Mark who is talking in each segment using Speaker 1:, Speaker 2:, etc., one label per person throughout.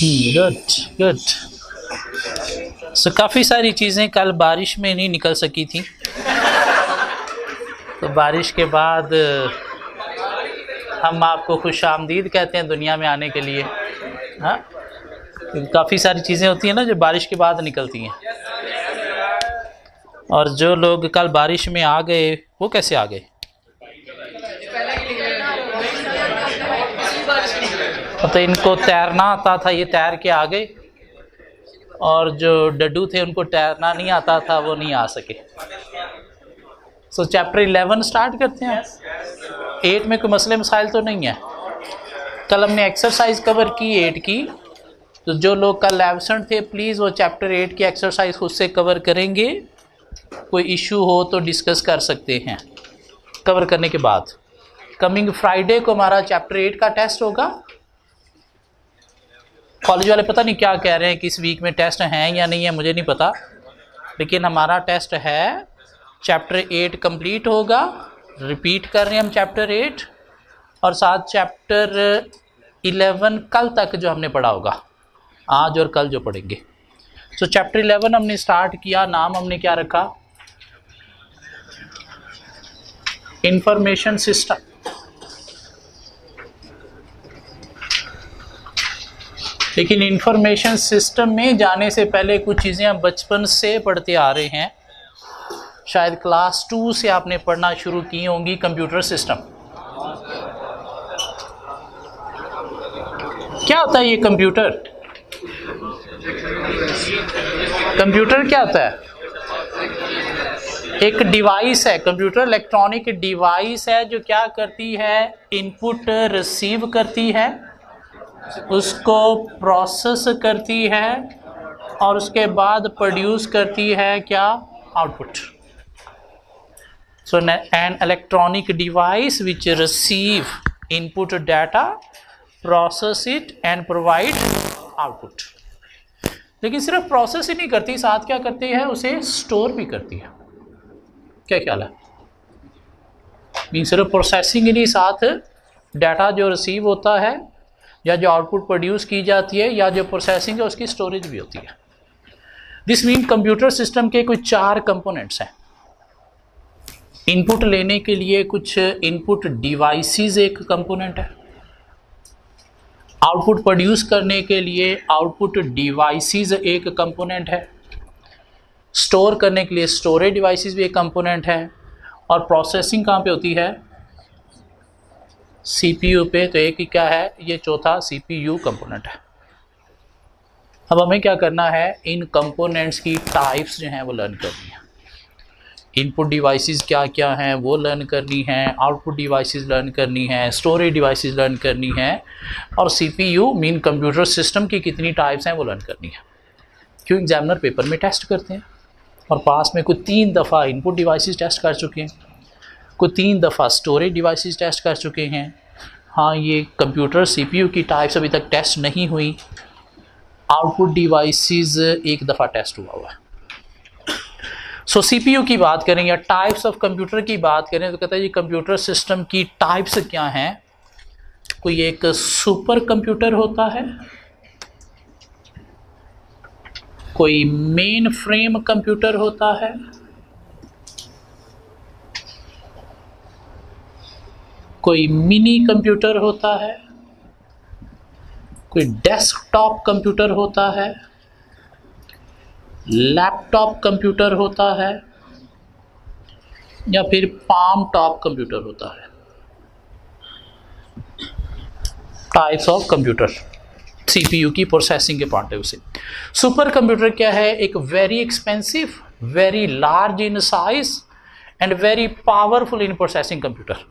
Speaker 1: Good good. सो काफ़ी सारी चीज़ें कल बारिश में नहीं निकल सकी थी, तो बारिश के बाद हम आपको खुश आमदीद कहते हैं दुनिया में आने के लिए। हाँ, काफ़ी सारी चीज़ें होती हैं ना जो बारिश के बाद निकलती हैं, और जो लोग कल बारिश में आ गए वो कैसे आ गए? तो इनको तैरना आता था, ये तैर के आ गए, और जो डड्डू थे उनको तैरना नहीं आता था, वो नहीं आ सके। सो चैप्टर 11 स्टार्ट करते हैं। 8 में कोई मसले मसाइल तो नहीं है। कल हमने एक्सरसाइज कवर की 8 की, तो जो लोग कल एब्सेंट थे प्लीज़ वो चैप्टर 8 की एक्सरसाइज खुद से कवर करेंगे। कोई इशू हो तो डिस्कस कर सकते हैं कवर करने के बाद। कमिंग फ्राइडे को हमारा चैप्टर 8 का टेस्ट होगा। कॉलेज वाले पता नहीं क्या कह रहे हैं कि इस वीक में टेस्ट हैं या नहीं है, मुझे नहीं पता, लेकिन हमारा टेस्ट है। चैप्टर 8 कंप्लीट होगा, रिपीट कर रहे हैं हम चैप्टर 8, और साथ चैप्टर 11 कल तक जो हमने पढ़ा होगा, आज और कल जो पढ़ेंगे। तो चैप्टर 11 हमने स्टार्ट किया, नाम हमने क्या रखा? Information system. लेकिन इंफॉर्मेशन सिस्टम में जाने से पहले कुछ चीज़ें हम बचपन से पढ़ते आ रहे हैं, शायद क्लास 2 से आपने पढ़ना शुरू की होंगी। कंप्यूटर सिस्टम क्या होता है? ये कंप्यूटर क्या होता है? एक डिवाइस है। कंप्यूटर इलेक्ट्रॉनिक डिवाइस है जो क्या करती है? इनपुट रिसीव करती है, उसको प्रोसेस करती है, और उसके बाद प्रोड्यूस करती है क्या? Output. So an electronic device which receive input data, process it and provide output. लेकिन सिर्फ प्रोसेस ही नहीं करती, साथ क्या करती है? उसे स्टोर भी करती है। क्या ख्याल है? मीन सिर्फ प्रोसेसिंग ही नहीं, साथ डाटा जो रिसीव होता है या जो आउटपुट प्रोड्यूस की जाती है या जो प्रोसेसिंग है उसकी स्टोरेज भी होती है। दिस मीन कंप्यूटर सिस्टम के कुछ 4 कंपोनेंट्स हैं। इनपुट लेने के लिए कुछ इनपुट डिवाइसेस एक कंपोनेंट है, आउटपुट प्रोड्यूस करने के लिए आउटपुट डिवाइसेस एक कंपोनेंट है, स्टोर करने के लिए स्टोरेज डिवाइसेस भी एक कंपोनेंट है, और प्रोसेसिंग कहाँ पे होती है? सीपीयू पे। तो एक ही क्या है? ये चौथा सीपीयू कंपोनेंट है। अब हमें क्या करना है? इन कंपोनेंट्स की टाइप्स जो हैं वो लर्न करनी है। इनपुट डिवाइसेस क्या क्या हैं वो लर्न करनी है, आउटपुट डिवाइसेस लर्न करनी है, स्टोरेज डिवाइसेस लर्न करनी है, और सीपीयू मीन कंप्यूटर सिस्टम की कितनी टाइप्स हैं वो लर्न करनी है। क्यों? एग्जामिनर पेपर में टेस्ट करते हैं, और पास में कोई 3 दफ़ा इनपुट डिवाइसेस टेस्ट कर चुके हैं, कोई 3 दफ़ा स्टोरेज डिवाइसेस टेस्ट कर चुके हैं। हाँ, ये कंप्यूटर सीपीयू की टाइप्स अभी तक टेस्ट नहीं हुई। आउटपुट डिवाइसेस 1 दफ़ा टेस्ट हुआ है। सो सीपीयू की बात करें या टाइप्स ऑफ कंप्यूटर की बात करें तो कहता है ये कंप्यूटर सिस्टम की टाइप्स क्या हैं। कोई एक सुपर कंप्यूटर होता है, कोई मेन फ्रेम कंप्यूटर होता है, कोई मिनी कंप्यूटर होता है, कोई डेस्कटॉप कंप्यूटर होता है, लैपटॉप कंप्यूटर होता है, या फिर पाम टॉप कंप्यूटर होता है। टाइप्स ऑफ कंप्यूटर सीपीयू की प्रोसेसिंग के पॉइंट ऑफ व्यू से। सुपर कंप्यूटर क्या है? एक very expensive, very large in size and very powerful in processing computer.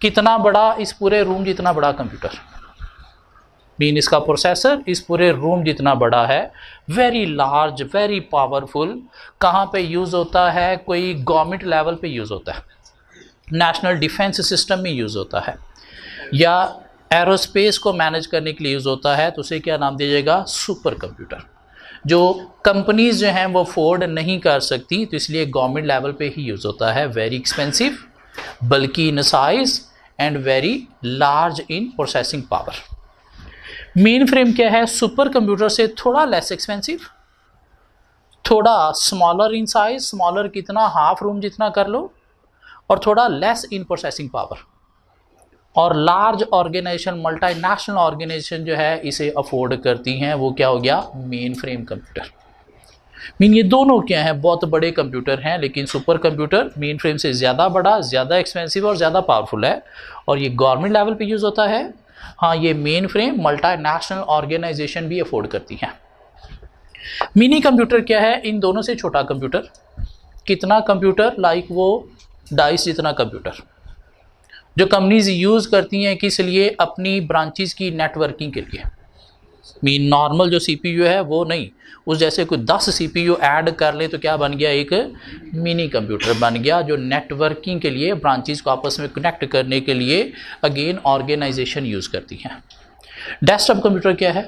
Speaker 1: कितना बड़ा? इस पूरे रूम जितना बड़ा कंप्यूटर, मीन इसका प्रोसेसर इस पूरे रूम जितना बड़ा है। Very large, very powerful. कहाँ पे यूज़ होता है? कोई गवर्नमेंट लेवल पे यूज़ होता है, नेशनल डिफेंस सिस्टम में यूज़ होता है, या एरोस्पेस को मैनेज करने के लिए यूज़ होता है, तो उसे क्या नाम दिया जाएगा? Super computer. जो कंपनीज जो हैं वो अफोर्ड नहीं कर सकती, तो इसलिए गवर्नमेंट लेवल पे ही यूज़ होता है। वेरी एक्सपेंसिव, बल्कि in size, and very large in processing power. Main frame क्या है? सुपर कंप्यूटर से थोड़ा लेस एक्सपेंसिव, थोड़ा स्मॉलर इन साइज, स्मॉलर कितना, हाफ रूम जितना कर लो, और थोड़ा लेस इन प्रोसेसिंग पावर, और लार्ज ऑर्गेनाइजेशन, मल्टीनेशनल ऑर्गेनाइजेशन जो है इसे अफोर्ड करती हैं। वो क्या हो गया? Main frame computer. मीन ये दोनों क्या है? बहुत बड़े कंप्यूटर हैं, लेकिन सुपर कंप्यूटर मेन फ्रेम से ज़्यादा बड़ा, ज़्यादा एक्सपेंसिव और ज़्यादा पावरफुल है, और ये गवर्नमेंट लेवल पे यूज़ होता है। हाँ, ये मेन फ्रेम मल्टीनेशनल ऑर्गेनाइजेशन भी अफोर्ड करती हैं। मिनी कंप्यूटर क्या है? इन दोनों से छोटा कंप्यूटर। कितना कंप्यूटर? लाइक वो डाइस जितना कंप्यूटर, जो कंपनीज यूज़ करती हैं किस लिए? अपनी ब्रांचेस की नेटवर्किंग के लिए। मीन नॉर्मल जो सीपीयू है वो नहीं, उस जैसे कोई 10 सीपीयू ऐड कर ले तो क्या बन गया? एक मिनी कंप्यूटर बन गया, जो नेटवर्किंग के लिए, ब्रांचेस को आपस में कनेक्ट करने के लिए अगेन ऑर्गेनाइजेशन यूज़ करती हैं। डेस्कटॉप कंप्यूटर क्या है?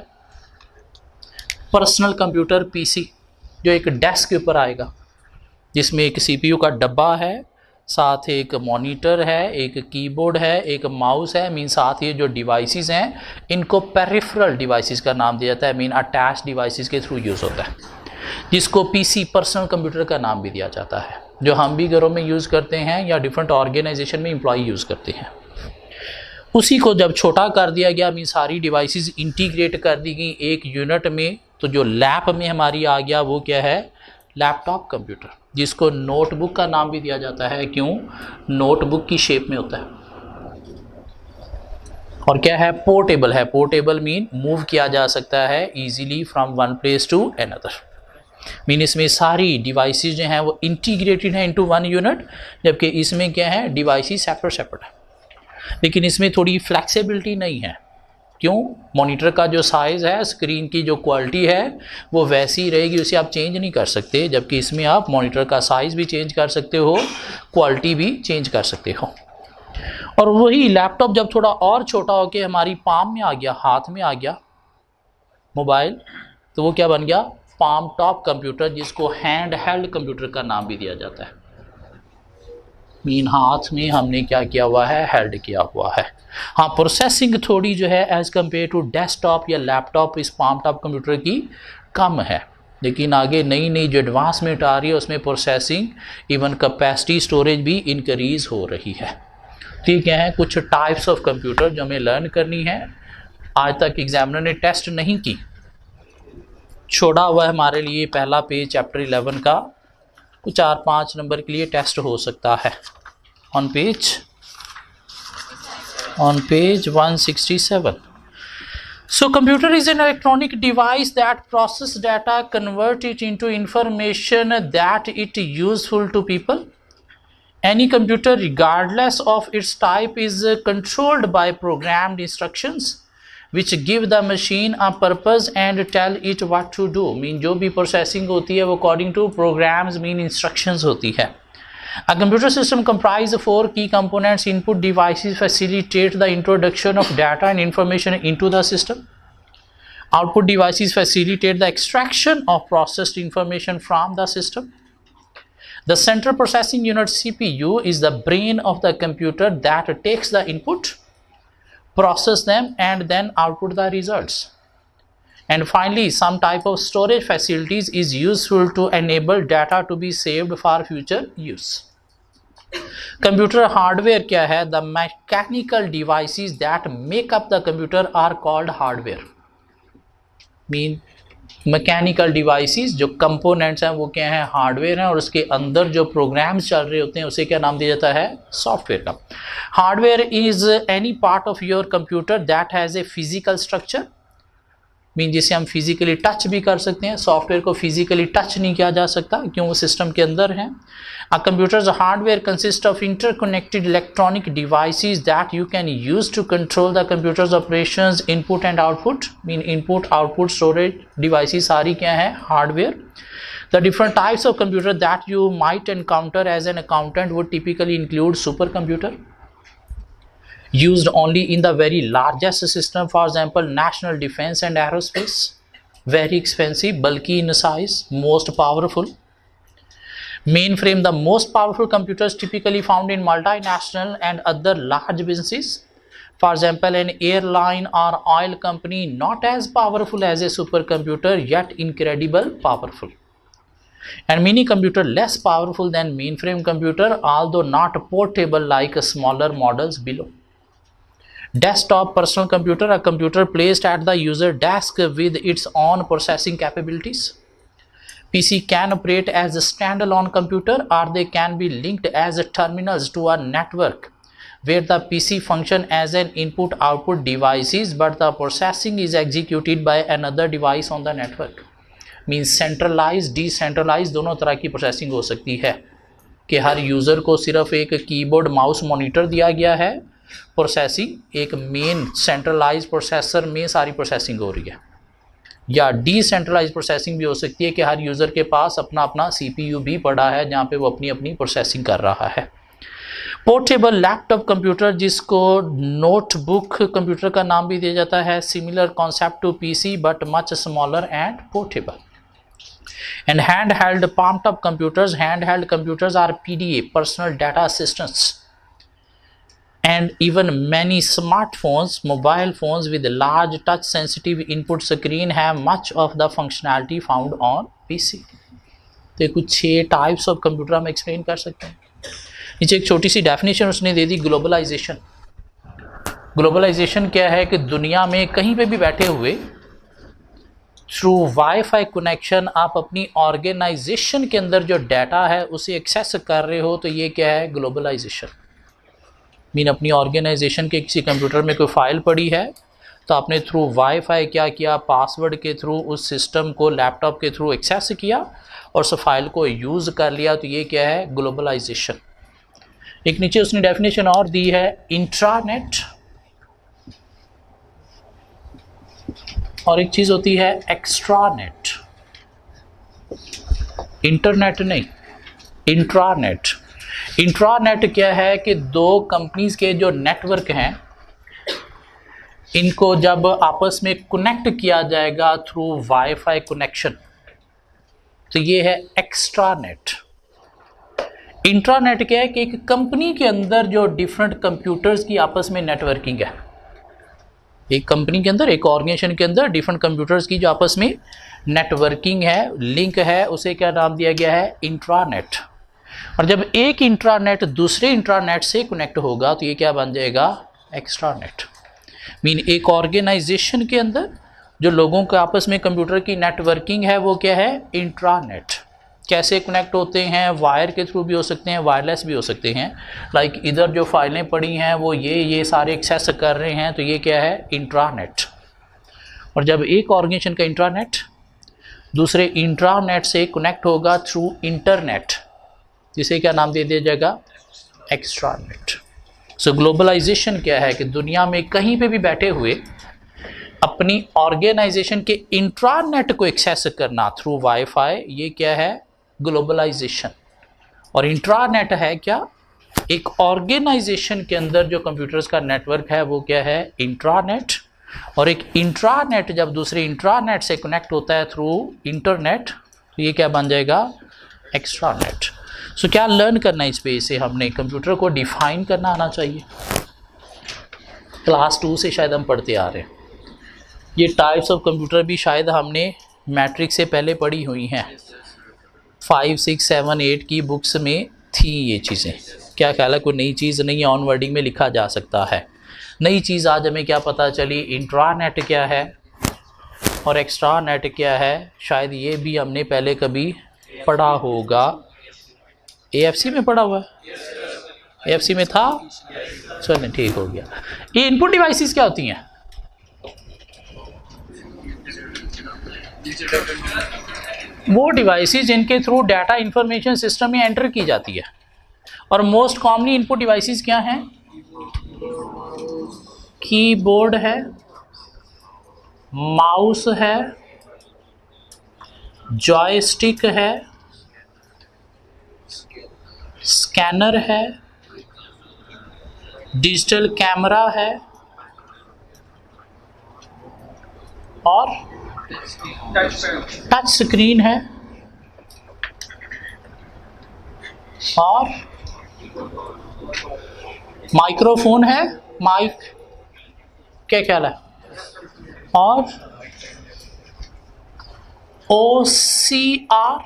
Speaker 1: पर्सनल कंप्यूटर, पीसी, जो एक डेस्क के ऊपर आएगा, जिसमें एक सीपीयू का डब्बा है, साथ एक मॉनिटर है, एक कीबोर्ड है, एक माउस है। मीन साथ ये जो डिवाइसेस हैं इनको पेरिफेरल डिवाइसेस का नाम दिया जाता है। मीन अटैच डिवाइसेस के थ्रू यूज़ होता है, जिसको पीसी, पर्सनल कंप्यूटर का नाम भी दिया जाता है, जो हम भी घरों में यूज़ करते हैं या डिफरेंट ऑर्गेनाइजेशन में एम्प्लॉय यूज़ करते हैं। उसी को जब छोटा कर दिया गया, मीन सारी डिवाइसेस इंटीग्रेट कर दी गई एक यूनिट में, तो जो लैप में हमारी आ गया वो क्या है? लैपटॉप कंप्यूटर, जिसको नोटबुक का नाम भी दिया जाता है। क्यों? नोटबुक की शेप में होता है। और क्या है? पोर्टेबल है। पोर्टेबल मीन मूव किया जा सकता है easily from one place to another. Mean इसमें सारी डिवाइसेस जो हैं वो इंटीग्रेटेड हैं इनटू वन यूनिट, जबकि इसमें क्या है? डिवाइसेस सेपरेट सेपरेट है, लेकिन इसमें थोड़ी फ्लेक्सिबिलिटी नहीं है। क्यों? मॉनिटर का जो साइज़ है, स्क्रीन की जो क्वालिटी है वो वैसी ही रहेगी, उसे आप चेंज नहीं कर सकते, जबकि इसमें आप मॉनिटर का साइज़ भी चेंज कर सकते हो, क्वालिटी भी चेंज कर सकते हो। और वही लैपटॉप जब थोड़ा और छोटा होकर हमारी पाम में आ गया, हाथ में आ गया मोबाइल, तो वो क्या बन गया? पाम टॉप कंप्यूटर, जिसको हैंड हेल्ड कंप्यूटर का नाम भी दिया जाता है। मीन हाथ में हमने क्या किया हुआ है? हेल्ड किया हुआ है। हाँ, प्रोसेसिंग थोड़ी जो है एज़ कम्पेयर टू डेस्कटॉप या लैपटॉप इस पाम टॉप कंप्यूटर की कम है, लेकिन आगे नई नई जो एडवांसमेंट आ रही है उसमें प्रोसेसिंग, इवन कैपेसिटी, स्टोरेज भी इंक्रीज़ हो रही है। ठीक है, कुछ टाइप्स ऑफ कंप्यूटर जो हमें लर्न करनी है, आज तक एग्जामिनर ने टेस्ट नहीं की, छोड़ा हुआ है हमारे लिए पहला पेज चैप्टर 11 का, कुछ 4-5 नंबर के लिए टेस्ट हो सकता है। On page 167. So computer is an electronic device that process data, convert it into information that it useful to people. Any computer, regardless of its type, is controlled by programmed instructions which give the machine a purpose and tell it what to do. Mean जो भी processing होती है वो according to programs, mean instructions होती है। A computer system comprises 4 key components. Input devices facilitate the introduction of data and information into the system. Output devices facilitate the extraction of processed information from the system. The central processing unit, CPU, is the brain of the computer that takes the input, process them, and then output the results. And finally, some type of storage facilities is useful to enable data to be saved for future use. Computer hardware क्या है? The mechanical devices that make up the computer are called hardware. Mean mechanical devices, जो components हैं वो क्या है? Hardware हैं, और उसके अंदर जो प्रोग्राम्स चल रहे होते हैं उसे क्या नाम दिया जाता है? सॉफ्टवेयर का। Hardware is any part of your computer that has a physical structure, mean जिसे हम फिजिकली टच भी कर सकते हैं। सॉफ्टवेयर को फिजिकली टच नहीं किया जा सकता, क्यों? वो सिस्टम के अंदर है। A computer's hardware consists of interconnected electronic devices that you can use to control the computer's operations, input and output. Mean input, output, storage devices सारी क्या है? Hardware. The different types of computer that you might encounter as an accountant would typically include supercomputer, used only in the very largest system, for example, national defense and aerospace. Very expensive, bulky in size, most powerful. Mainframe, the most powerful computers typically found in multinational and other large businesses. For example, an airline or oil company not as powerful as a supercomputer yet incredible powerful. And mini computer less powerful than mainframe computer although not portable like smaller models below. Desktop personal computer, a computer placed at the user desk with its own processing capabilities. PC can operate as a standalone computer or they can be linked as terminals to a network where the PC function as an input output devices but the processing is executed by another device on the network. Means centralized decentralized दोनों तरह की processing हो सकती है कि हर user को सिर्फ एक कीबोर्ड माउस मॉनिटर दिया गया है, प्रोसेसिंग एक मेन सेंट्रलाइज प्रोसेसर में सारी प्रोसेसिंग हो रही है, या डिसेंट्रलाइज प्रोसेसिंग भी हो सकती है कि हर यूज़र के पास अपना अपना CPU भी पड़ा है जहाँ पे वो अपनी अपनी प्रोसेसिंग कर रहा है। पोर्टेबल लैपटॉप कंप्यूटर जिसको नोटबुक कंप्यूटर का नाम भी दिया जाता है, similar concept to PC but much smaller and portable. And handheld palm-top computers, handheld computers are PDA, personal data assistants, and even many smartphones, mobile phones with large touch-sensitive input screen have much of the functionality found on PC. तो कुछ 6 types of computer हम explain कर सकते हैं। नीचे एक छोटी सी definition उसने दे दी, ग्लोबलाइजेशन। ग्लोबलाइजेशन क्या है कि दुनिया में कहीं पे भी बैठे हुए थ्रू वाईफाई कनेक्शन आप अपनी ऑर्गेनाइजेशन के अंदर जो डाटा है उसे एक्सेस कर रहे हो, तो ये क्या है, ग्लोबलाइजेशन। मीन अपनी ऑर्गेनाइजेशन के किसी कंप्यूटर में कोई फाइल पड़ी है तो आपने थ्रू वाईफाई क्या किया, पासवर्ड के थ्रू उस सिस्टम को लैपटॉप के थ्रू एक्सेस किया और उस फाइल को यूज़ कर लिया, तो ये क्या है, ग्लोबलाइजेशन। एक नीचे उसने डेफिनेशन और दी है, इंट्रानेट, और एक चीज़ होती है एक्स्ट्रानेट। इंटरनेट नहीं, इंट्रानेट। इंट्रानेट क्या है कि दो कंपनीज के जो नेटवर्क हैं इनको जब आपस में कनेक्ट किया जाएगा थ्रू वाईफाई कनेक्शन, तो ये है एक्स्ट्रानेट। इंट्रानेट क्या है कि एक कंपनी के अंदर जो डिफरेंट कंप्यूटर्स की आपस में नेटवर्किंग है, एक कंपनी के अंदर, एक ऑर्गेनाइजेशन के अंदर डिफरेंट कंप्यूटर्स की जो आपस में नेटवर्किंग है, लिंक है, उसे क्या नाम दिया गया है, इंट्रानेट। और जब एक इंट्रानेट दूसरे इंट्रानेट से कनेक्ट होगा तो ये क्या बन जाएगा, एक्स्ट्रानेट। मीन एक ऑर्गेनाइजेशन के अंदर जो लोगों के आपस में कंप्यूटर की नेटवर्किंग है वो क्या है, इंट्रानेट। कैसे कनेक्ट होते हैं, वायर के थ्रू भी हो सकते हैं, वायरलेस भी हो सकते हैं। लाइक इधर जो फाइलें पड़ी हैं वो ये सारे एक्सेस कर रहे हैं, तो ये क्या है, इंट्रानेट। और जब एक ऑर्गेनाइजेशन का इंट्रानेट दूसरे इंट्रानेट से कनेक्ट होगा थ्रू इंटरनेट, जिसे क्या नाम दे दिया जाएगा, एक्स्ट्रानेट। सो ग्लोबलाइजेशन क्या है कि दुनिया में कहीं पे भी बैठे हुए अपनी ऑर्गेनाइजेशन के इंट्रानेट को एक्सेस करना थ्रू वाईफाई, ये क्या है, ग्लोबलाइजेशन। और इंट्रानेट है क्या, एक ऑर्गेनाइजेशन के अंदर जो कंप्यूटर्स का नेटवर्क है वो क्या है, इंट्रानेट। और एक इंट्रानेट जब दूसरे इंट्रानेट से कनेक्ट होता है थ्रू इंटरनेट, तो ये क्या बन जाएगा, एक्स्ट्रानेट। सो क्या लर्न करना है इस पे, इसे हमने कंप्यूटर को डिफाइन करना आना चाहिए। क्लास 2 से शायद हम पढ़ते आ रहे हैं। ये टाइप्स ऑफ कंप्यूटर भी शायद हमने मैट्रिक से पहले पढ़ी हुई हैं, 5, 6, 7, 8 की बुक्स में थी ये चीज़ें। क्या ख्याल है, कोई नई चीज़ नहीं है, ऑन वर्डिंग में लिखा जा सकता है। नई चीज़ आज हमें क्या पता चली, इंट्रानेट क्या है और एक्स्ट्रानेट क्या है, शायद ये भी हमने पहले कभी पढ़ा होगा। AFC में पढ़ा हुआ है, AFC में था, चलिए ठीक हो गया। ये इनपुट डिवाइसेस क्या होती हैं, वो डिवाइसेस जिनके थ्रू डाटा इंफॉर्मेशन सिस्टम में एंटर की जाती है। और मोस्ट कॉमनली इनपुट डिवाइसेस क्या हैं, कीबोर्ड है, माउस है, जॉयस्टिक है, स्कैनर है, डिजिटल कैमरा है और टच स्क्रीन है और माइक्रोफोन है, माइक क्या ख्याल है? और OCR,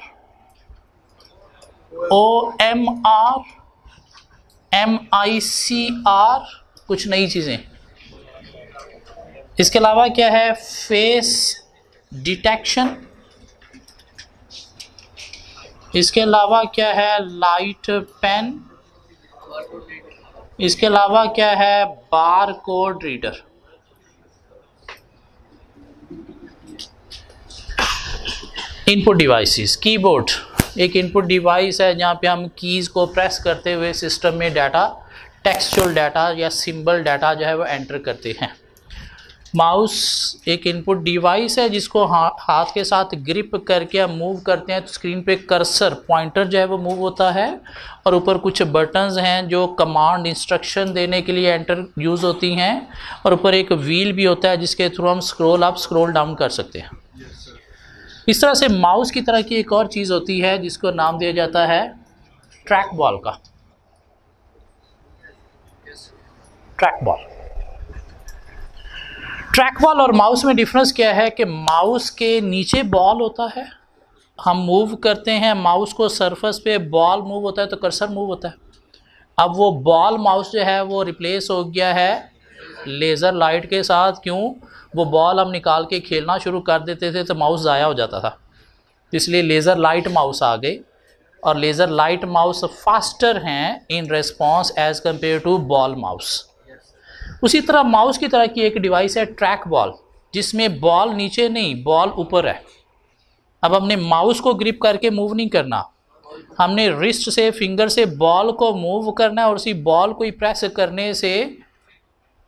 Speaker 1: OMR, MICR, कुछ नई चीज़ें। इसके अलावा क्या है? Face detection. इसके अलावा क्या है? Light pen. इसके अलावा क्या है? Bar code reader. Input devices. Keyboard एक इनपुट डिवाइस है जहाँ पे हम कीज़ को प्रेस करते हुए सिस्टम में डाटा, टेक्सचुअल डाटा या सिंबल डाटा जो है वो एंटर करते हैं। माउस एक इनपुट डिवाइस है जिसको हाथ के साथ ग्रिप करके हम मूव करते हैं तो स्क्रीन पे कर्सर पॉइंटर जो है वो मूव होता है, और ऊपर कुछ बटन्स हैं जो कमांड इंस्ट्रक्शन देने के लिए एंटर यूज़ होती हैं, और ऊपर एक व्हील भी होता है जिसके थ्रू हम स्क्रॉल अप स्क्रॉल डाउन कर सकते हैं। इस तरह से माउस की तरह की एक और चीज़ होती है जिसको नाम दिया जाता है ट्रैक बॉल का। ट्रैक बॉल और माउस में डिफरेंस क्या है कि माउस के नीचे बॉल होता है, हम मूव करते हैं माउस को सरफेस पे, बॉल मूव होता है तो कर्सर मूव होता है। अब वो बॉल माउस जो है वो रिप्लेस हो गया है लेज़र लाइट के साथ। क्यों? वो बॉल हम निकाल के खेलना शुरू कर देते थे तो माउस ज़ाया हो जाता था, इसलिए लेज़र लाइट माउस आ गए, और लेज़र लाइट माउस फास्टर हैं in response as compare to ball mouse. उसी तरह माउस की तरह की एक डिवाइस है ट्रैक बॉल, जिसमें बॉल नीचे नहीं, बॉल ऊपर है। अब हमने माउस को ग्रिप करके मूव नहीं करना, हमने रिस्ट से, फिंगर से बॉल को मूव करना है, और उसी बॉल को ही प्रेस करने से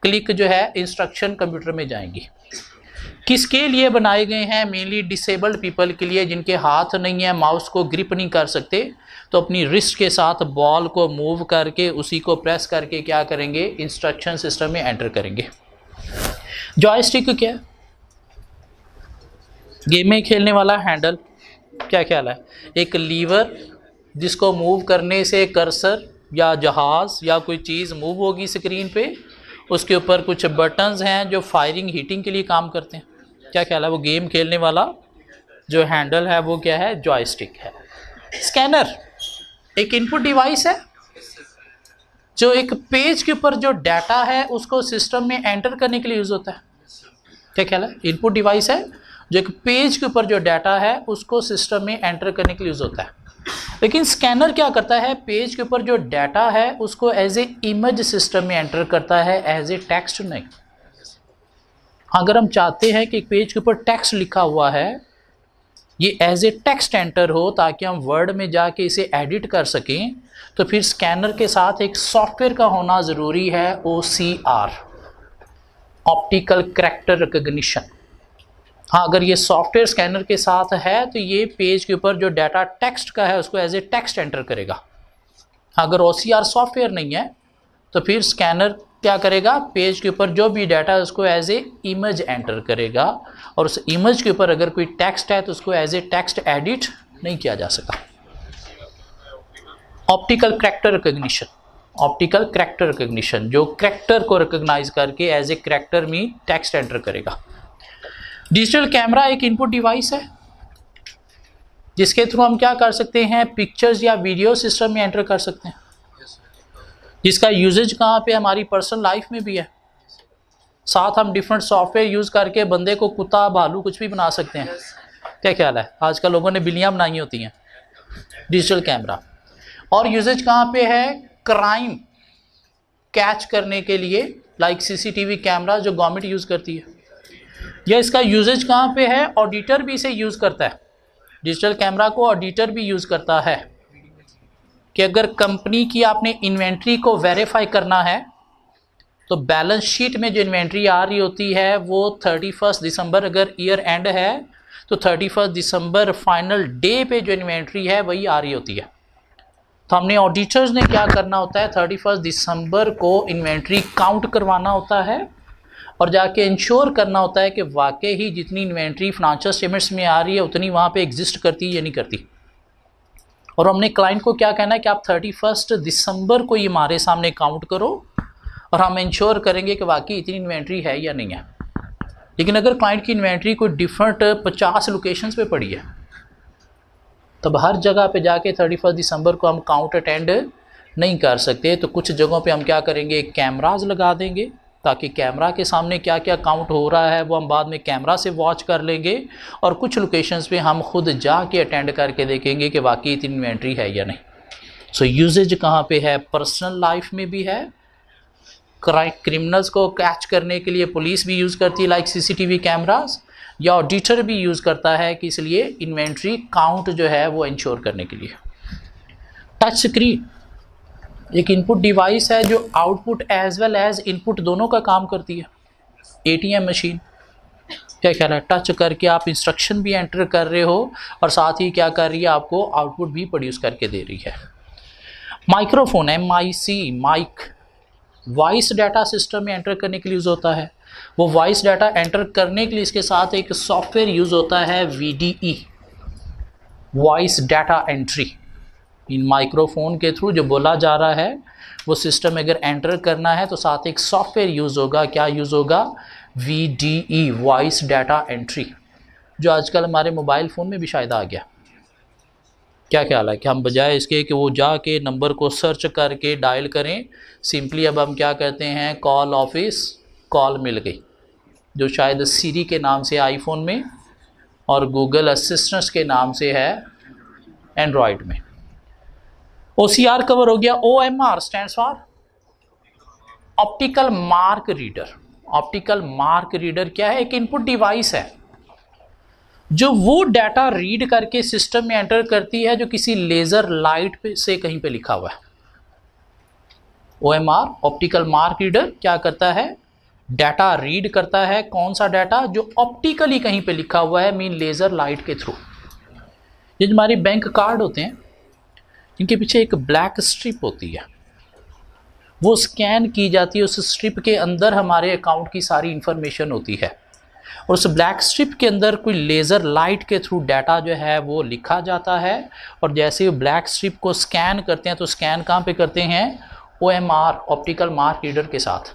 Speaker 1: क्लिक जो है इंस्ट्रक्शन कंप्यूटर में जाएंगी। किसके लिए बनाए गए हैं? मेनली डिसेबल्ड पीपल के लिए, जिनके हाथ नहीं है, माउस को ग्रिप नहीं कर सकते, तो अपनी रिस्ट के साथ बॉल को मूव करके उसी को प्रेस करके क्या करेंगे? इंस्ट्रक्शन सिस्टम में एंटर करेंगे। जॉयस्टिक क्या है? गेम में खेलने वाला हैंडल। क्या ख्याल है? एक लीवर जिसको मूव करने से कर्सर या जहाज या कोई चीज़ मूव होगी स्क्रीन पे, उसके ऊपर कुछ बटन्स हैं जो फायरिंग हीटिंग के लिए काम करते हैं। क्या ख्याल है? वो गेम खेलने वाला जो हैंडल है वो क्या है? जॉयस्टिक है। स्कैनर एक इनपुट डिवाइस है जो एक पेज के ऊपर जो डाटा है उसको सिस्टम में एंटर करने के लिए यूज़ होता है। क्या ख्याल है? इनपुट डिवाइस है जो एक पेज के ऊपर जो डाटा है उसको सिस्टम में एंटर करने के लिए यूज़ होता है। लेकिन स्कैनर क्या करता है? पेज के ऊपर जो डाटा है उसको एज ए इमेज सिस्टम में एंटर करता है, एज ए टेक्स्ट नहीं। अगर हम चाहते हैं कि पेज के ऊपर टेक्स्ट लिखा हुआ है ये एज ए टेक्स्ट एंटर हो ताकि हम वर्ड में जाके इसे एडिट कर सकें, तो फिर स्कैनर के साथ एक सॉफ्टवेयर का होना ज़रूरी है, OCR, ऑप्टिकल कैरेक्टर रिकग्निशन। हाँ, अगर ये सॉफ्टवेयर स्कैनर के साथ है तो ये पेज के ऊपर जो डाटा टेक्स्ट का है उसको एज ए टेक्स्ट एंटर करेगा। अगर OCR सॉफ्टवेयर नहीं है तो फिर स्कैनर क्या करेगा? पेज के ऊपर जो भी डाटा है उसको एज ए इमेज एंटर करेगा, और उस इमेज के ऊपर अगर कोई टेक्स्ट है तो उसको एज ए टेक्स्ट एडिट नहीं किया जा सकता। Optical character recognition, optical character recognition जो कैरेक्टर को रिकॉग्नाइज करके एज ए कैरेक्टर में टेक्स्ट एंटर करेगा। डिजिटल कैमरा एक इनपुट डिवाइस है जिसके थ्रू हम क्या कर सकते हैं? पिक्चर्स या वीडियो सिस्टम में एंटर कर सकते हैं, जिसका यूजेज कहाँ पे? हमारी पर्सनल लाइफ में भी है। साथ हम डिफरेंट सॉफ्टवेयर यूज़ करके बंदे को कुत्ता, भालू कुछ भी बना सकते हैं। क्या ख्याल है? आजकल लोगों ने बिल्लियाँ बनाई होती हैं। डिजिटल कैमरा और यूजेज कहाँ पे है? क्राइम कैच करने के लिए, लाइक CCTV कैमरा जो गवर्नमेंट यूज़ करती है। या इसका यूजेज कहाँ पे है? ऑडिटर भी इसे यूज़ करता है। डिजिटल कैमरा को ऑडिटर भी यूज़ करता है कि अगर कंपनी की आपने इन्वेंट्री को वेरीफाई करना है तो बैलेंस शीट में जो इन्वेंट्री आ रही होती है वो 31 दिसंबर, अगर ईयर एंड है तो 31 दिसंबर फाइनल डे पे जो इन्वेंट्री है वही आ रही होती है। तो हमने ऑडिटर्स ने क्या करना होता है? 31 दिसंबर को इन्वेंट्री काउंट करवाना होता है और जाके इंश्योर करना होता है कि वाकई ही जितनी इन्वेंट्री फाइनेंशियल स्टेटमेंट्स में आ रही है उतनी वहाँ पे एग्जिस्ट करती है या नहीं करती। और हमने क्लाइंट को क्या कहना है कि आप 31 दिसंबर को ये हमारे सामने काउंट करो और हम इंश्योर करेंगे कि वाकई इतनी इन्वेंट्री है या नहीं है। लेकिन अगर क्लाइंट की इन्वेंट्री कोई डिफरेंट 50 लोकेशंस पे पड़ी है, तब हर जगह पे जाके 31 दिसंबर को हम काउंट अटेंड नहीं कर सकते। तो कुछ जगहों पे हम क्या करेंगे, कैमराज लगा देंगे, ताकि कैमरा के सामने क्या क्या काउंट हो रहा है वो हम बाद में कैमरा से वॉच कर लेंगे। और कुछ लोकेशंस पे हम खुद जाके अटेंड करके देखेंगे कि वाकई इतनी इन्वेंट्री है या नहीं। सो यूजेज कहाँ पे है, पर्सनल लाइफ में भी है, क्रिमिनल्स को कैच करने के लिए पुलिस भी यूज़ करती है लाइक सीसीटीवी कैमरास, या ऑडिटर भी यूज़ करता है कि इसलिए इन्वेंट्री काउंट जो है वो इंश्योर करने के लिए। टच स्क्रीन एक इनपुट डिवाइस है जो output as well as input दोनों का काम करती है। एटीएम मशीन क्या कह रहा है, टच करके आप इंस्ट्रक्शन भी एंटर कर रहे हो और साथ ही क्या कर रही है, आपको आउटपुट भी प्रोड्यूस करके दे रही है। Microphone MIC mike voice data system में एंटर करने के लिए यूज़ होता है। वो वॉइस डाटा एंटर करने के लिए इसके साथ एक सॉफ्टवेयर यूज़ होता है VDE, वॉइस डाटा एंट्री। इन माइक्रोफोन के थ्रू जो बोला जा रहा है वो सिस्टम अगर एंटर करना है तो साथ एक सॉफ्टवेयर यूज़ होगा। क्या यूज़ होगा, VDE, वॉइस डाटा एंट्री, जो आजकल हमारे मोबाइल फ़ोन में भी शायद आ गया। क्या ख्याल है कि हम बजाय इसके कि वो जाके नंबर को सर्च करके डायल करें, सिंपली अब हम क्या करते हैं, कॉल ऑफिस, कॉल मिल गई, जो शायद सीरी के नाम से आईफोन में और गूगल असिस्टेंट के नाम से है एंड्रॉयड में। OCR कवर हो गया। OMR stands for optical mark reader. Optical mark reader क्या है, एक इनपुट डिवाइस है जो वो डाटा रीड करके सिस्टम में एंटर करती है जो किसी लेजर लाइट पे से कहीं पे लिखा हुआ है। OMR ऑप्टिकल मार्क रीडर क्या करता है, डाटा रीड करता है। कौन सा डाटा, जो ऑप्टिकली कहीं पे लिखा हुआ है, मीन लेजर लाइट के थ्रू। ये जो हमारे बैंक कार्ड होते हैं इनके पीछे एक ब्लैक स्ट्रिप होती है, वो स्कैन की जाती है। उस स्ट्रिप के अंदर हमारे अकाउंट की सारी इंफॉर्मेशन होती है और उस ब्लैक स्ट्रिप के अंदर कोई लेज़र लाइट के थ्रू डाटा जो है वो लिखा जाता है। और जैसे वो ब्लैक स्ट्रिप को स्कैन करते हैं तो स्कैन कहाँ पे करते हैं, OMR ऑप्टिकल मार्क रीडर के साथ,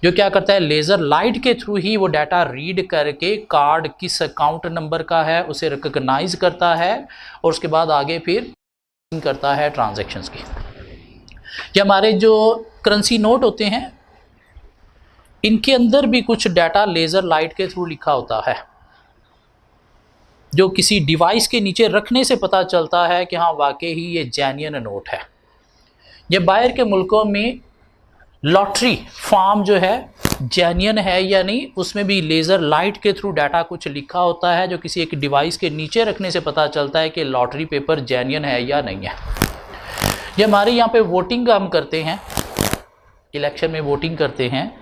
Speaker 1: जो क्या करता है, लेज़र लाइट के थ्रू ही वो डाटा रीड करके कार्ड किस अकाउंट नंबर का है उसे रिकॉग्नाइज करता है और उसके बाद आगे फिर करता है ट्रांजैक्शंस की। या हमारे जो करेंसी नोट होते हैं इनके अंदर भी कुछ डाटा लेज़र लाइट के थ्रू लिखा होता है, जो किसी डिवाइस के नीचे रखने से पता चलता है कि हाँ वाकई ही ये जेन्युइन नोट है। ये बाहर के मुल्कों में लॉटरी फॉर्म जो है जेन्युइन है या नहीं, उसमें भी लेज़र लाइट के थ्रू डाटा कुछ लिखा होता है जो किसी एक डिवाइस के नीचे रखने से पता चलता है कि लॉटरी पेपर जेन्युइन है या नहीं है। ये हमारे यहाँ पे वोटिंग हम करते हैं, इलेक्शन में वोटिंग करते हैं।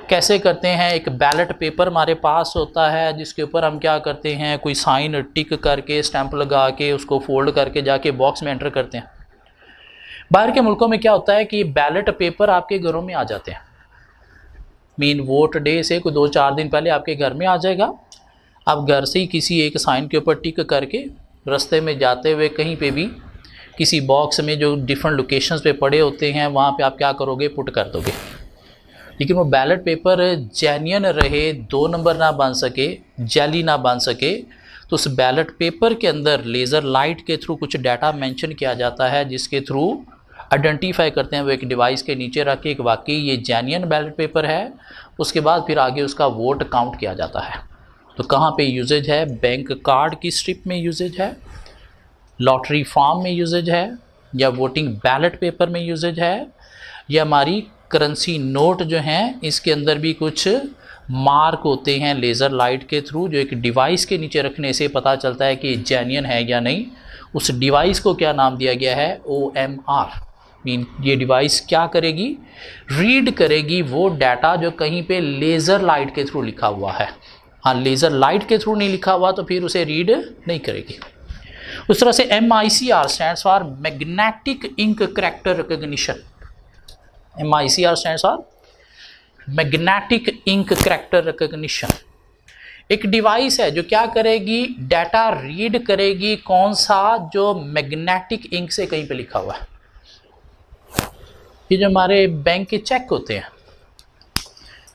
Speaker 1: कैसे करते हैं, एक बैलेट पेपर हमारे पास होता है जिसके ऊपर हम क्या करते हैं, कोई साइन टिक करके स्टैंप लगा के उसको फोल्ड करके जाके बॉक्स में एंटर करते हैं। बाहर के मुल्कों में क्या होता है कि बैलेट पेपर आपके घरों में आ जाते हैं, मीन वोट डे से कोई 2-4 दिन पहले आपके घर में आ जाएगा। आप घर से ही किसी एक साइन के ऊपर टिक करके रास्ते में जाते हुए कहीं पे भी किसी बॉक्स में जो डिफरेंट लोकेशंस पे पड़े होते हैं वहाँ पे आप क्या करोगे, पुट कर दोगे। लेकिन वो बैलेट पेपर जेन्युइन रहे, 2 नंबर ना बन सके, जाली ना बन सके, तो उस बैलेट पेपर के अंदर लेज़र लाइट के थ्रू कुछ डाटा मेंशन किया जाता है जिसके थ्रू आइडेंटिफाई करते हैं वो एक डिवाइस के नीचे रख के एक वाकई ये जेन्युइन बैलेट पेपर है। उसके बाद फिर आगे उसका वोट काउंट किया जाता है। तो कहाँ पे यूजेज है, बैंक कार्ड की स्ट्रिप में यूजेज है, लॉटरी फॉर्म में यूजेज है, या वोटिंग बैलेट पेपर में यूजेज है, या हमारी करेंसी नोट जो हैं इसके अंदर भी कुछ मार्क होते हैं लेज़र लाइट के थ्रू जो एक डिवाइस के नीचे रखने से पता चलता है कि जेन्युइन है या नहीं। उस डिवाइस को क्या नाम दिया गया है, OMR। मीन ये डिवाइस क्या करेगी, रीड करेगी वो डाटा जो कहीं पे लेज़र लाइट के थ्रू लिखा हुआ है। हाँ, लेज़र लाइट के थ्रू नहीं लिखा हुआ तो फिर उसे रीड नहीं करेगी। उस तरह से MICR stands for magnetic ink character recognition. MICR stands for magnetic ink character recognition. एक डिवाइस है जो क्या करेगी, डाटा रीड करेगी कौन सा, जो मैग्नेटिक इंक से कहीं पे लिखा हुआ है। ये जो हमारे बैंक के चेक होते हैं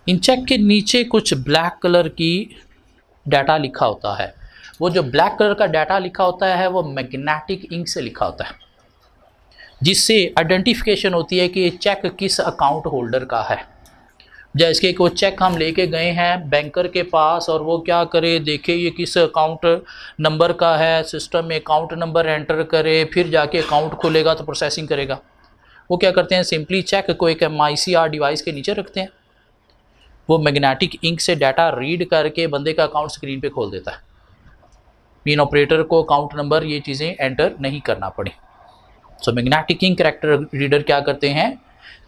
Speaker 1: इन चेक के नीचे कुछ ब्लैक कलर की डाटा लिखा होता है। वो जो ब्लैक कलर का डाटा लिखा होता है वो मैग्नेटिक इंक से लिखा होता है, जिससे आइडेंटिफिकेशन होती है कि ये चेक किस अकाउंट होल्डर का है। जैसे कि वो चेक हम लेके गए हैं बैंकर के पास और वो क्या करे, देखे ये किस अकाउंट नंबर का है, सिस्टम में अकाउंट नंबर एंटर करे, फिर जाके अकाउंट खोलेगा तो प्रोसेसिंग करेगा। वो क्या करते हैं, सिंपली चेक को एक MICR डिवाइस के नीचे रखते हैं। वो मैग्नेटिक इंक से डाटा रीड करके बंदे का अकाउंट स्क्रीन पे खोल देता है। मीन ऑपरेटर को अकाउंट नंबर ये चीज़ें एंटर नहीं करना पड़ी। So magnetic ink character reader क्या करते हैं,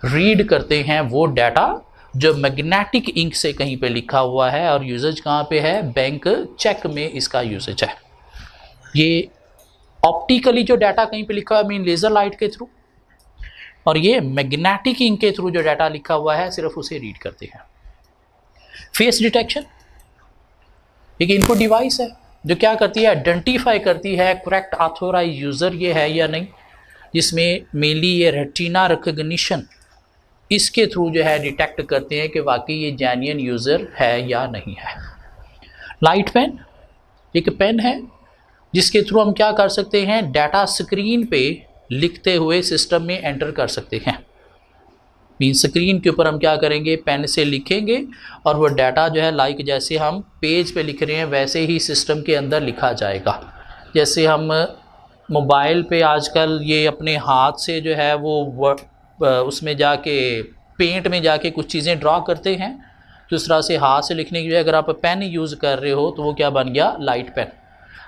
Speaker 1: रीड करते हैं वो डाटा जो मैग्नेटिक इंक से कहीं पे लिखा हुआ है। और यूजेज कहाँ पे है, बैंक चेक में इसका यूजेज है। ये ऑप्टिकली जो डाटा कहीं पे लिखा हुआ है मीन लेज़र लाइट के थ्रू, और ये मैग्नेटिक इंक के थ्रू जो डाटा लिखा हुआ है सिर्फ उसे रीड करते हैं। फेस डिटेक्शन एक इनपुट डिवाइस है जो क्या करती है, आइडेंटिफाई करती है करेक्ट ऑथोराइज यूज़र ये है या नहीं, जिसमें मेनली ये रेटिना रिकग्निशन इसके थ्रू जो है डिटेक्ट करते हैं कि वाकई ये जेन्युइन यूज़र है या नहीं है। लाइट पेन एक पेन है जिसके थ्रू हम क्या कर सकते हैं, डाटा स्क्रीन पे लिखते हुए सिस्टम में एंटर कर सकते हैं। मीन स्क्रीन के ऊपर हम क्या करेंगे, पेन से लिखेंगे और वो डाटा जो है लाइक जैसे हम पेज पे लिख रहे हैं वैसे ही सिस्टम के अंदर लिखा जाएगा। जैसे हम मोबाइल पे आजकल ये अपने हाथ से जो है वो उसमें जाके पेंट में जाके कुछ चीज़ें ड्रॉ करते हैं, तो इस तरह से हाथ से लिखने की बजाय अगर आप पेन यूज़ कर रहे हो तो वो क्या बन गया, लाइट पेन।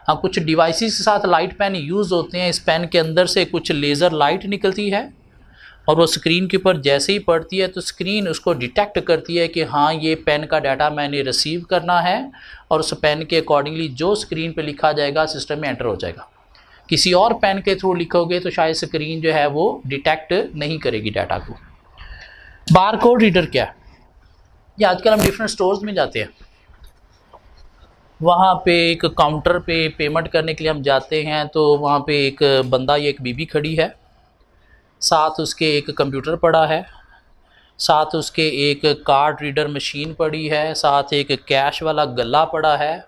Speaker 1: हाँ, कुछ डिवाइसेस के साथ लाइट पेन यूज़ होते हैं। इस पेन के अंदर से कुछ लेज़र लाइट निकलती है और वो स्क्रीन के ऊपर जैसे ही पड़ती है तो स्क्रीन उसको डिटेक्ट करती है कि हाँ ये पेन का डाटा मैंने रिसीव करना है, और उस पेन के अकॉर्डिंगली जो स्क्रीन पे लिखा जाएगा सिस्टम में एंटर हो जाएगा। किसी और पेन के थ्रू लिखोगे तो शायद स्क्रीन जो है वो डिटेक्ट नहीं करेगी डाटा को। बार कोड रीडर क्या है, ये आजकल हम डिफरेंट स्टोर्स में जाते हैं, वहाँ पे एक काउंटर पे पेमेंट करने के लिए हम जाते हैं तो वहाँ पे एक बंदा या एक बीबी खड़ी है, साथ उसके एक कंप्यूटर पड़ा है, साथ उसके एक कार्ड रीडर मशीन पड़ी है, साथ एक कैश वाला गला पड़ा है,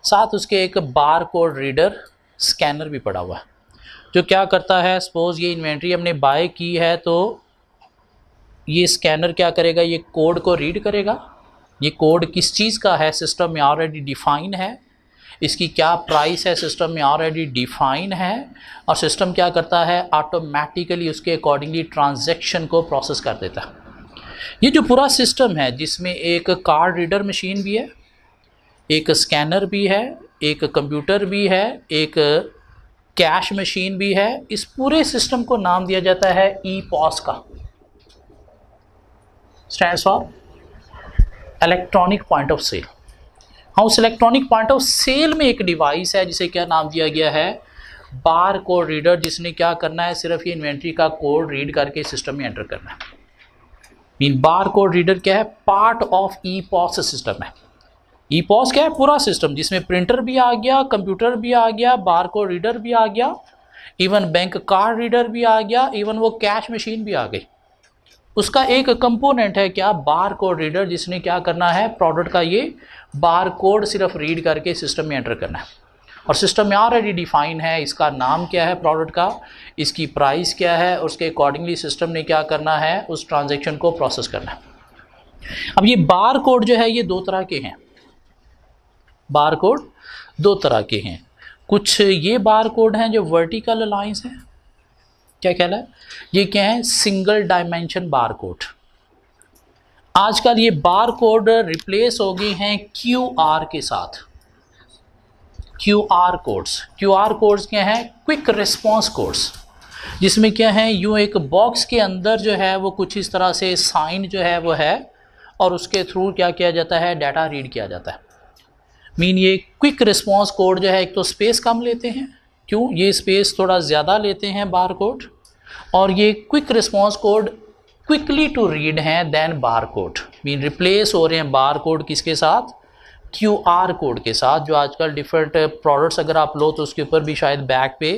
Speaker 1: साथ उसके एक बार कोड रीडर स्कैनर भी पड़ा हुआ है। जो क्या करता है, सपोज़ ये इन्वेंट्री हमने बाय की है तो ये स्कैनर क्या करेगा, ये कोड को रीड करेगा। ये कोड किस चीज़ का है, सिस्टम में ऑलरेडी डिफ़ाइन है, इसकी क्या प्राइस है सिस्टम में ऑलरेडी डिफ़ाइन है, और सिस्टम क्या करता है, ऑटोमेटिकली उसके अकॉर्डिंगली ट्रांजैक्शन को प्रोसेस कर देता है। ये जो पूरा सिस्टम है जिसमें एक कार्ड रीडर मशीन भी है, एक स्कैनर भी है, एक कंप्यूटर भी है, एक कैश मशीन भी है, इस पूरे सिस्टम को नाम दिया जाता है EPOS का, stands for electronic point of sale. हाँ, उस इलेक्ट्रॉनिक पॉइंट ऑफ सेल में एक डिवाइस है जिसे क्या नाम दिया गया है, बार कोड रीडर, जिसने क्या करना है, सिर्फ ये इन्वेंट्री का कोड रीड करके सिस्टम में एंटर करना है। मीन बार कोड रीडर क्या है, पार्ट ऑफ EPOS सिस्टम है। EPOS क्या है, पूरा सिस्टम जिसमें प्रिंटर भी आ गया, कंप्यूटर भी आ गया, बार कोड रीडर भी आ गया, इवन बैंक कार्ड रीडर भी आ गया, इवन वो कैश मशीन भी आ गई। उसका एक कंपोनेंट है क्या, बार कोड रीडर, जिसने क्या करना है, प्रोडक्ट का ये बार कोड सिर्फ रीड करके सिस्टम में एंटर करना है। और सिस्टम में ऑलरेडी डिफाइन है इसका नाम क्या है प्रोडक्ट का, इसकी प्राइस क्या है, उसके अकॉर्डिंगली सिस्टम ने क्या करना है, उस ट्रांजैक्शन को प्रोसेस करना है। अब ये बार कोड जो है ये दो तरह के हैं, बार कोड दो तरह के हैं। कुछ ये बार कोड हैं जो वर्टिकल अलाइंस है, क्या कहला है, ये क्या है, सिंगल डायमेंशन बार कोड। आजकल ये बार कोड रिप्लेस हो गए हैं QR के साथ। QR कोड्स क्या हैं, क्विक रिस्पॉन्स कोड्स, जिसमें क्या है, यूँ एक बॉक्स के अंदर जो है वो कुछ इस तरह से साइन जो है वो है, और उसके थ्रू क्या किया जाता है, डाटा रीड किया जाता है। मीन ये क्विक रिस्पॉन्स कोड जो है, एक तो स्पेस कम लेते हैं, क्यों, ये स्पेस थोड़ा ज़्यादा लेते हैं बार कोड, और ये quick response code quickly to read हैं than bar code. Mean replace हो रहे हैं बार कोड किसके साथ, QR कोड के साथ। जो आजकल डिफरेंट प्रोडक्ट्स अगर आप लो तो उसके ऊपर भी शायद बैक पे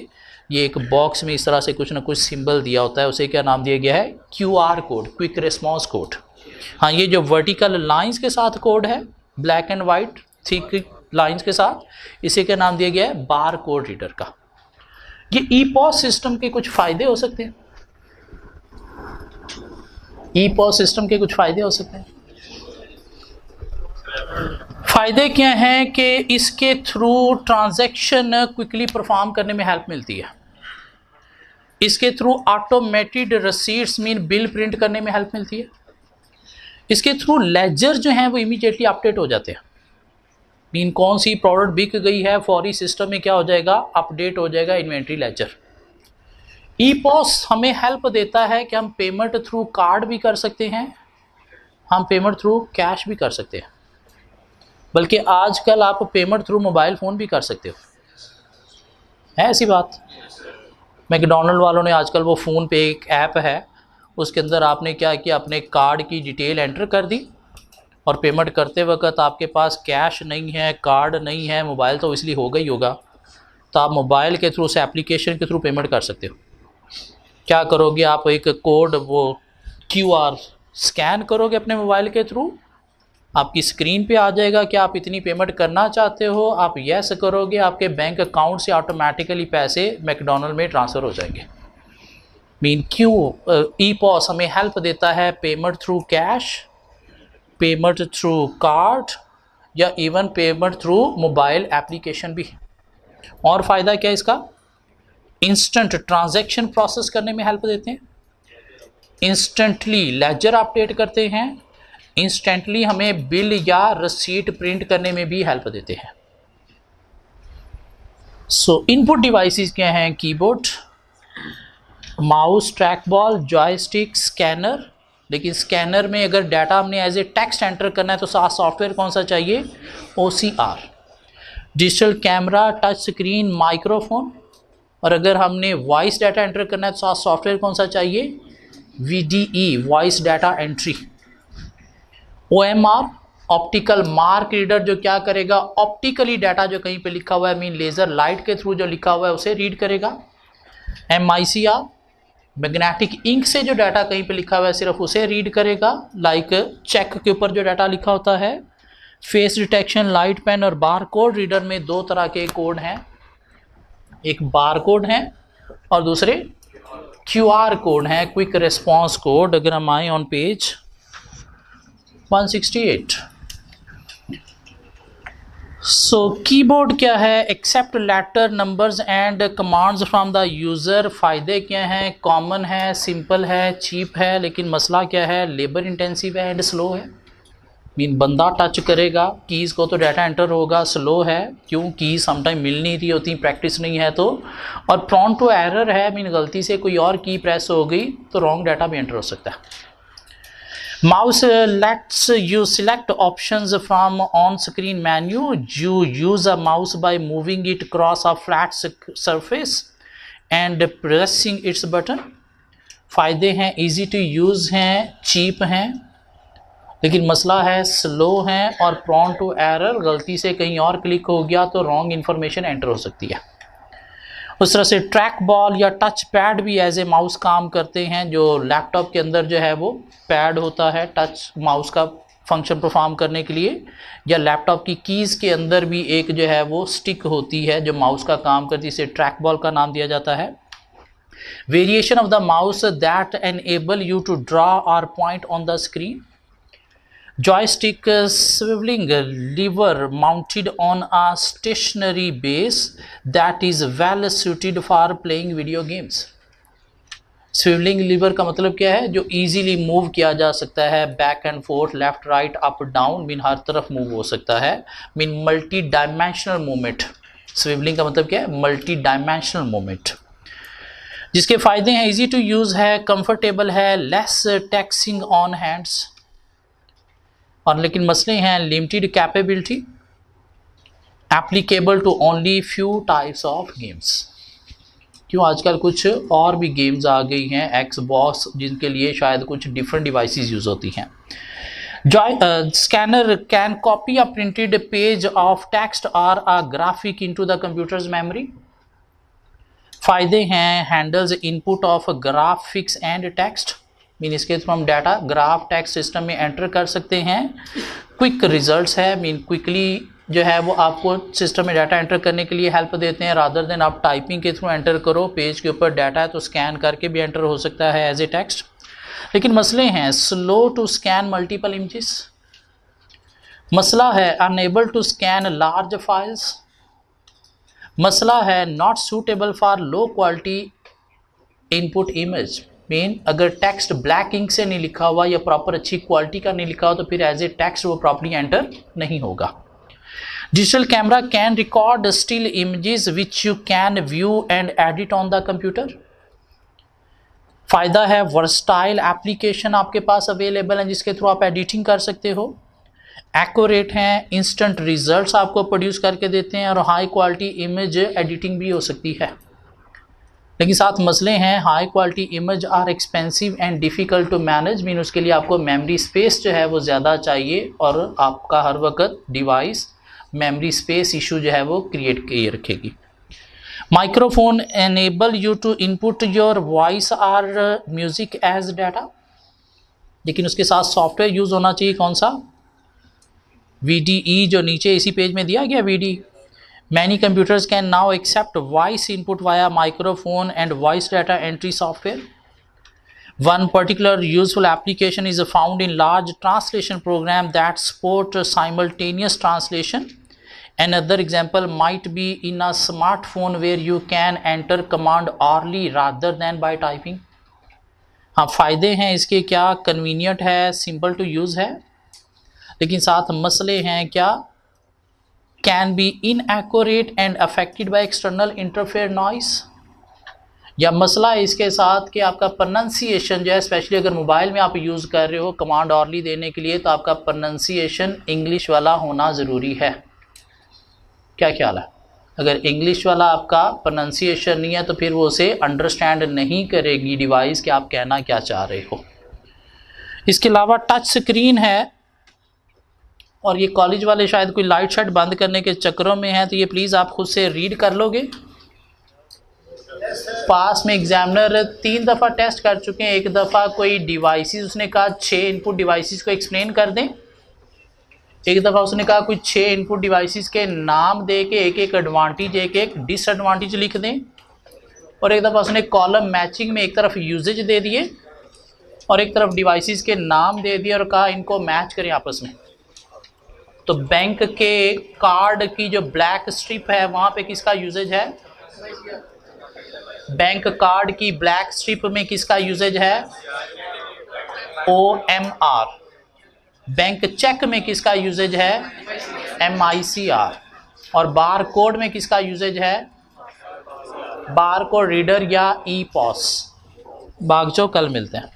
Speaker 1: ये एक बॉक्स में इस तरह से कुछ ना कुछ सिंबल दिया होता है, उसे क्या नाम दिया गया है, QR code, quick response code. हाँ, ये जो वर्टिकल लाइंस के साथ कोड है, black and white thick lines के साथ, इसी का नाम दिया गया है बार कोड रीडर का। ये ईपॉस सिस्टम के कुछ फायदे हो सकते हैं। ईपॉस सिस्टम के कुछ फायदे हो सकते हैं। फायदे क्या हैं कि इसके थ्रू ट्रांजैक्शन क्विकली परफॉर्म करने में हेल्प मिलती है। इसके through automated receipts mean bill print करने में हेल्प मिलती है। इसके थ्रू लेजर जो हैं वो इमीडिएटली अपडेट हो जाते हैं। मीन कौन सी प्रोडक्ट बिक गई है, फौरी सिस्टम में क्या हो जाएगा, अपडेट हो जाएगा इन्वेंट्री लेजर। ईपॉस हमें हेल्प देता है कि हम पेमेंट थ्रू कार्ड भी कर सकते हैं, हम पेमेंट थ्रू कैश भी कर सकते हैं, बल्कि आजकल आप पेमेंट थ्रू मोबाइल फ़ोन भी कर सकते हो। है ऐसी बात? मैकडॉनल्ड वालों ने आजकल वो फ़ोन पे एक ऐप है, उसके अंदर आपने क्या किया, अपने कार्ड की डिटेल एंटर कर दी और पेमेंट करते वक्त आपके पास कैश नहीं है, कार्ड नहीं है, मोबाइल तो इसलिए होगा ही होगा, तो आप मोबाइल के थ्रू, उस एप्लीकेशन के थ्रू पेमेंट कर सकते हो। क्या करोगे आप, एक कोड वो QR स्कैन करोगे अपने मोबाइल के थ्रू, आपकी स्क्रीन पे आ जाएगा कि आप इतनी पेमेंट करना चाहते हो, आप यस करोगे, आपके बैंक अकाउंट से ऑटोमेटिकली पैसे मैकडॉनल्ड में ट्रांसफ़र हो जाएंगे। मीन ईपॉस हमें हेल्प देता है payment through cash, payment through card या even payment through mobile application भी। और फ़ायदा क्या है इसका, इंस्टेंट ट्रांजैक्शन प्रोसेस करने में हेल्प देते हैं, इंस्टेंटली लेजर अपडेट करते हैं, इंस्टेंटली हमें बिल या रसीट प्रिंट करने में भी हेल्प देते हैं। सो इनपुट डिवाइसेस क्या हैं, keyboard, mouse, track ball, joystick, scanner. लेकिन स्कैनर में अगर डाटा हमने एज ए टेक्स्ट एंटर करना है तो साथ सॉफ्टवेयर कौन सा चाहिए, OCR। Digital camera, touch screen, microphone. और अगर हमने वॉइस डाटा एंटर करना है तो साथ सॉफ्टवेयर कौन सा चाहिए, VDE, voice data entry. OMR, optical mark reader, जो क्या करेगा, ऑप्टिकली डाटा जो कहीं पे लिखा हुआ है, मीन लेज़र लाइट के थ्रू जो लिखा हुआ है उसे रीड करेगा। MICR, मैग्नेटिक इंक से जो डाटा कहीं पे लिखा हुआ है सिर्फ उसे रीड करेगा, लाइक चेक के ऊपर जो डाटा लिखा होता है। फेस डिटेक्शन, लाइट पेन और बार कोड रीडर में दो तरह के कोड हैं, एक बार कोड है और दूसरे QR कोड हैं, क्विक रिस्पॉन्स कोड। अगर हम आए ऑन पेज 168, सो कीबोर्ड क्या है, accept letter, numbers and commands from the user. फ़ायदे क्या हैं, कॉमन है, सिंपल है, चीप है, लेकिन मसला क्या है, लेबर इंटेंसिव है एंड स्लो है। मीन बंदा टच करेगा कीज़ को तो डाटा एंटर होगा, स्लो है, क्यों, कीज़ समटाइम मिल नहीं रही होती, प्रैक्टिस नहीं है तो, और प्रॉन टू एरर है, मीन गलती से कोई और की प्रेस हो गई तो रॉन्ग डाटा भी एंटर हो सकता है। Mouse lets you select options from on-screen menu. You use a mouse by moving it across a flat surface and pressing its button. फ़ायदे हैं, easy to use हैं, cheap हैं, लेकिन मसला है स्लो हैं और prone to error, गलती से कहीं और क्लिक हो गया तो रॉन्ग इन्फॉर्मेशन एंटर हो सकती है। उस तरह से ट्रैक बॉल या टच पैड भी एज ए माउस काम करते हैं, जो लैपटॉप के अंदर जो है वो पैड होता है टच माउस का फंक्शन परफॉर्म करने के लिए, या लैपटॉप की कीज़ के अंदर भी एक जो है वो स्टिक होती है जो माउस का काम करती है, इसे ट्रैक बॉल का नाम दिया जाता है। Variation of the mouse that enable you to draw or point on the screen. Joystick, swiveling lever mounted on a stationary base that is well suited for playing video games. Swiveling lever का मतलब क्या है, जो easily move किया जा सकता है, back and forth, left right, up down, mean हर तरफ मूव हो सकता है, mean multi dimensional movement. Swiveling का मतलब क्या है, मल्टी डायमेंशनल मूवमेंट। जिसके फ़ायदे हैं, इजी टू यूज़ है, कंफर्टेबल है, लेस टैक्सिंग ऑन हैंड्स, और लेकिन मसले हैं, limited capability, applicable to only few types of games. क्यों, आजकल कुछ और भी गेम्स आ गई हैं, एक्सबॉक्स, जिनके लिए शायद कुछ डिफरेंट डिवाइसेस यूज़ होती हैं। Scanner can copy a printed page of text or a graphic into the computer's memory. फ़ायदे हैं, handles input of graphics and text, mean इसके थ्रू हम डाटा ग्राफ टेक्स्ट सिस्टम में एंटर कर सकते हैं। क्विक रिजल्ट्स है, मीन क्विकली जो है वो आपको सिस्टम में डाटा एंटर करने के लिए हेल्प देते हैं, रादर देन आप टाइपिंग के थ्रू एंटर करो। पेज के ऊपर डाटा है तो स्कैन करके भी एंटर हो सकता है एज ए टेक्स्ट। लेकिन मसले हैं, slow to scan multiple images, मसला है unable to scan large files, मसला है not suitable for low quality input image. Mean अगर टेक्स्ट ब्लैक इंक से नहीं लिखा हुआ या प्रॉपर अच्छी क्वालिटी का नहीं लिखा हुआ तो फिर एज ए टेक्स्ट वो प्रॉपर्ली एंटर नहीं होगा। Digital camera can record still images which you can view and edit on the computer. फायदा है वर्सटाइल एप्लीकेशन आपके पास अवेलेबल है जिसके थ्रू आप एडिटिंग कर सकते हो। एक्यूरेट हैं, इंस्टेंट रिजल्ट्स आपको प्रोड्यूस करके देते हैं और हाई क्वालिटी इमेज एडिटिंग भी हो सकती है। लेकिन साथ मसले हैं, high quality image are expensive and difficult to manage. Mean उसके लिए आपको मेमोरी स्पेस जो है वो ज़्यादा चाहिए और आपका हर वक्त डिवाइस मेमोरी स्पेस इशू जो है वो क्रिएट किए रखेगी। Microphone enable you to input your voice or music as data, लेकिन उसके साथ सॉफ्टवेयर यूज़ होना चाहिए। कौन सा? VDE, जो नीचे इसी पेज में दिया गया VDE। Many computers can now accept voice input via microphone and voice data entry software. One particular useful application is found in large translation program that support simultaneous translation. Another example might be in a smartphone where you can enter command orally rather than by typing. हाँ, फ़ायदे हैं इसके क्या, convenient है, simple to use है, लेकिन साथ मसले हैं क्या, can be inaccurate and affected by external interfere noise. या मसला है इसके साथ कि आपका प्रोनंसिएशन जो है, स्पेशली अगर मोबाइल में आप यूज़ कर रहे हो कमांड ऑरली देने के लिए, तो आपका प्रोनंसिएशन इंग्लिश वाला होना ज़रूरी है। क्या ख्याल है? अगर इंग्लिश वाला आपका प्रोनंसिएशन नहीं है तो फिर वो उसे अंडरस्टैंड नहीं करेगी डिवाइस कि आप कहना क्या चाह रहे हो। इसके अलावा टच स्क्रीन है, और ये कॉलेज वाले शायद कोई लाइट शाइट बंद करने के चक्करों में हैं, तो ये प्लीज़ आप खुद से रीड कर लोगे। पास में एग्जामिनर 3 दफ़ा टेस्ट कर चुके हैं। एक दफ़ा कोई डिवाइसेस उसने कहा 6 इनपुट डिवाइसेस को एक्सप्लेन कर दें, एक दफ़ा उसने कहा कोई 6 इनपुट डिवाइसेस के नाम दे के एक एक एडवांटेज एक एक डिसएडवांटेज लिख दें, और एक दफ़ा उसने कॉलम मैचिंग में एक तरफ यूजेज दे दिए और एक तरफ डिवाइसेस के नाम दे दिए और कहा इनको मैच करें आपस में। तो बैंक के कार्ड की जो ब्लैक स्ट्रिप है वहाँ पे किसका यूजेज है? बैंक कार्ड की ब्लैक स्ट्रिप में किसका यूजेज है? OMR। बैंक चेक में किसका यूजेज है? MICR। और बार कोड में किसका यूजेज है? बार कोड रीडर या EPOS। भाग जाओ, कल मिलते हैं।